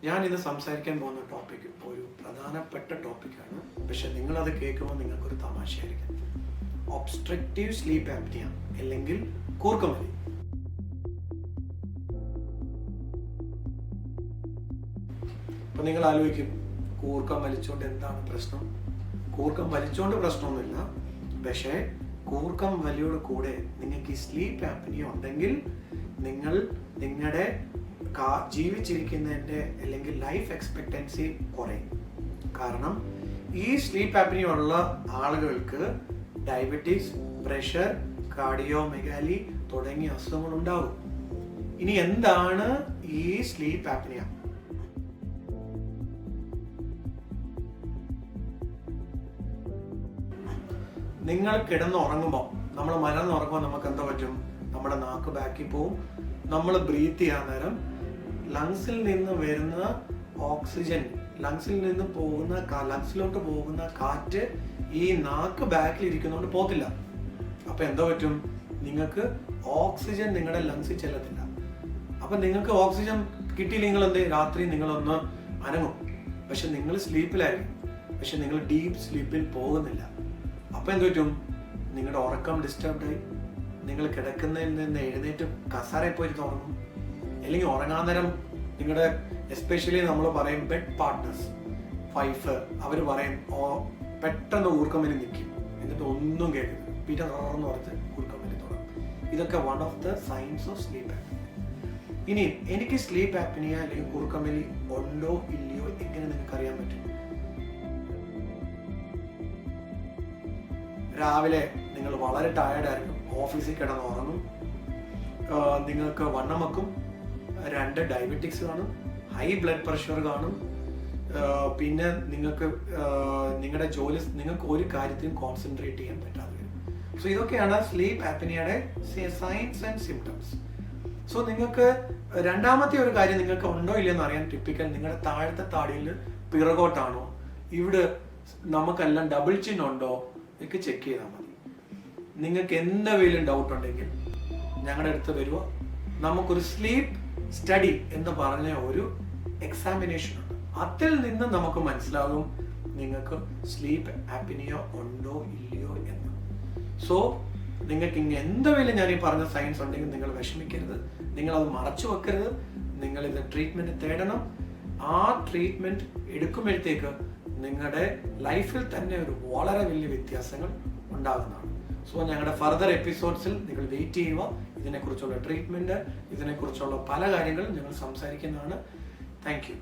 ഞാനിന്ന് സംസാരിക്കാൻ പോകുന്ന ടോപ്പിക് ഒരു പ്രധാനപ്പെട്ട ടോപ്പിക്കാണ്. പക്ഷെ നിങ്ങളത് കേൾക്കുമ്പോൾ നിങ്ങൾക്കൊരു തമാശയായിരിക്കും. ഒബ്സ്ട്രക്റ്റീവ് സ്ലീപ്പ് ആപ്നിയ അല്ലെങ്കിൽ കൂർക്കമലി. അപ്പൊ നിങ്ങൾ ആലോചിക്കും, കൂർക്കം വലിച്ചുകൊണ്ട് എന്താണ് പ്രശ്നം? കൂർക്കം വലിച്ചുകൊണ്ട് പ്രശ്നമൊന്നുമില്ല. പക്ഷേ കൂർക്കം വലിയോട് കൂടെ നിങ്ങൾക്ക് ഈ സ്ലീപ്പ് ആപ്നിയ ഉണ്ടെങ്കിൽ നിങ്ങൾ നിങ്ങളുടെ ജീവിച്ചിരിക്കുന്നതിൻ്റെ അല്ലെങ്കിൽ ലൈഫ് എക്സ്പെക്റ്റൻസി കുറയും. കാരണം ഈ സ്ലീപ്പ് ആപ്നിയ ഉള്ള ആളുകൾക്ക് ഡയബറ്റീസ്, പ്രഷർ, കാർഡിയോമെഗാലി തുടങ്ങിയ അസുഖങ്ങൾ ഉണ്ടാകും. ഇനി എന്താണ് ഈ സ്ലീപ്പ് ആപ്നിയ? നിങ്ങൾ കിടന്നുറങ്ങുമ്പോൾ, നമ്മൾ മലർന്നുറങ്ങുമ്പോൾ നമുക്ക് എന്താ പറ്റും? നമ്മുടെ നാക്ക് ബാക്കിൽ പോവും. നമ്മൾ ബ്രീത്ത് ചെയ്യാൻ നേരം ലങ്സിൽ നിന്ന് വരുന്ന ഓക്സിജൻ, ലങ്സിലോട്ട് പോകുന്ന കാറ്റ് ഈ നാക്ക് ബാക്കിൽ ഇരിക്കുന്നതുകൊണ്ട് പോകത്തില്ല. അപ്പൊ എന്തോ പറ്റും? നിങ്ങൾക്ക് ഓക്സിജൻ നിങ്ങളുടെ ലങ്സിൽ ചെല്ലത്തില്ല. അപ്പൊ നിങ്ങൾക്ക് ഓക്സിജൻ കിട്ടിയില്ലെങ്കിൽ എന്ത്? രാത്രി നിങ്ങളൊന്ന് അനങ്ങും, പക്ഷെ നിങ്ങൾ സ്ലീപ്പിലായിരിക്കും. പക്ഷെ നിങ്ങൾ ഡീപ്പ് സ്ലീപ്പിൽ പോകുന്നില്ല. അപ്പൊ എന്ത് പറ്റും? നിങ്ങളുടെ ഉറക്കം ഡിസ്റ്റർബ്ഡായി. നിങ്ങൾ കിടക്കുന്നതിൽ നിന്ന് എഴുന്നേറ്റ് കസാരയിൽ പോയിട്ട് ഉറങ്ങും. അല്ലെങ്കിൽ ഉറങ്ങാൻ നേരം നിങ്ങളുടെ, എസ്പെഷ്യലി നമ്മൾ പറയും ബെഡ് പാർട്ട്നേഴ്സ്, വൈഫ്, അവർ പറയും പെട്ടെന്ന് ഊർക്കമലി നിൽക്കും, എന്നിട്ട് ഒന്നും കേൾക്കില്ല, പിന്നെ എന്ന് പറഞ്ഞ് ഊർക്കമലി തുടങ്ങും. ഇതൊക്കെ one of the signs of sleep apnoea. ഇനി എനിക്ക് സ്ലീപ്പ് ആപ്നിയ അല്ലെങ്കിൽ ഊർക്കമലി ഉണ്ടോ ഇല്ലയോ എങ്ങനെ നിങ്ങൾക്ക് അറിയാൻ പറ്റും? രാവിലെ നിങ്ങൾ വളരെ ടയർഡായിരിക്കും, ഓഫീസിൽ കിടന്ന് ഉറങ്ങും, നിങ്ങൾക്ക് വണ്ണം വെക്കും, 2 ഡയബറ്റിക്സ് കാണും, ഹൈ ബ്ലഡ് പ്രഷർ കാണും, പിന്നെ നിങ്ങൾക്ക് ഒരു കാര്യത്തിലും കോൺസെൻട്രേറ്റ് ചെയ്യാൻ പറ്റാതെ വരും. സോ ഇതൊക്കെയാണ് സ്ലീപ്പ് ആപ്നിയയുടെ സൈൻസ് ആൻഡ് സിംറ്റംസ്. സോ നിങ്ങൾക്ക് രണ്ടാമത്തെ ഒരു കാര്യം നിങ്ങൾക്ക് ഉണ്ടോ ഇല്ലയെന്ന് അറിയാൻ ടിപ്പിക്കൽ നിങ്ങളുടെ താഴത്തെ താടിയിൽ പിറകോട്ടാണോ, ഇവിടെ നമുക്കെല്ലാം ഡബിൾ ചിൻ ഉണ്ടോ ഒക്കെ ചെക്ക് ചെയ്താൽ മതി. നിങ്ങൾക്ക് എന്തെങ്കിലും ഡൗട്ട് ഉണ്ടെങ്കിൽ ഞങ്ങളുടെ അടുത്ത് വരുമോ. നമുക്കൊരു സ്ലീപ്പ് സ്റ്റഡി എന്ന് പറഞ്ഞ ഒരു എക്സാമിനേഷൻ ഉണ്ട്. അതിൽ നിന്ന് നമുക്ക് മനസ്സിലാകും നിങ്ങൾക്ക് സ്ലീപ്പ് ആപ്നിയ ഉണ്ടോ ഇല്ലയോ എന്ന്. സോ നിങ്ങൾക്ക് എന്തെങ്കിലും ഞാൻ ഈ പറഞ്ഞ സയൻസ് ഉണ്ടെങ്കിൽ നിങ്ങൾ വിഷമിക്കരുത്, നിങ്ങളത് മറച്ചു വെക്കരുത്. നിങ്ങൾ ഇത് ട്രീറ്റ്മെന്റ് തേടണം. ആ ട്രീറ്റ്മെന്റ് എടുക്കുമ്പോഴത്തേക്ക് നിങ്ങളുടെ ലൈഫിൽ തന്നെ ഒരു വളരെ വലിയ വ്യത്യാസങ്ങൾ ഉണ്ടാകുന്നതാണ്. സോ ഞങ്ങളുടെ ഫർദർ എപ്പിസോഡ്സിൽ നിങ്ങൾ വെയിറ്റ് ചെയ്യുക. ഇതിനെക്കുറിച്ചുള്ള ട്രീറ്റ്മെന്റ്, ഇതിനെക്കുറിച്ചുള്ള പല കാര്യങ്ങളും ഞങ്ങൾ സംസാരിക്കുന്നതാണ്. Thank U.